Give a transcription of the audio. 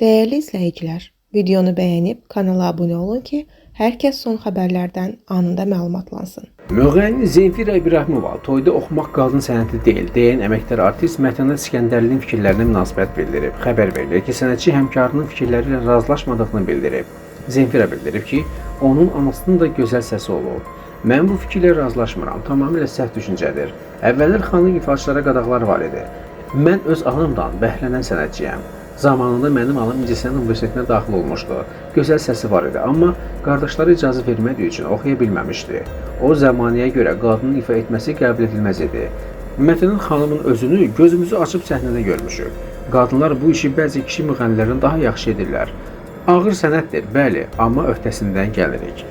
Değerli izləyicilər, videonu bəyənib kanala abunə olun ki, hər kəs son xəbərlərdən anında məlumatlansın. Müğənni Zemfira İbrahimova toyda oxumaq qadın sənəti deyil, deyən əməkdar artist Mətanət İskəndərlinin fikirlərinə münasibət bildirib. Xəbər verilir ki, sənətçi həmkarının fikirləri ilə razılaşmadığını bildirib. Zemfira bildirib ki, onun anasının da gözəl səsi olub. Mən bu fikirlə razılaşmıram, tamamilə səhv düşüncədir. Əvvəllər xanım ifaçılara qadağalar var idi. Mən öz anamdan bəhrələnən sənətçiyəm. Zamanında mənim anam incəsənət universitetinə daxil olmuşdu. Gözəl səsi var idi, amma qardaşları icazə vermədiyi üçün oxuya bilməmişdi. O zəmanəyə görə qadının ifa etməsi qəbul edilməz idi. Mətanət xanımın özünü gözümüzü açıb səhnədə görmüşük. Qadınlar bu işi bəzi kişi müğənnilərdən daha yaxşı edirlər. Ağır sənətdir, bəli, amma öhdəsindən gəlirik.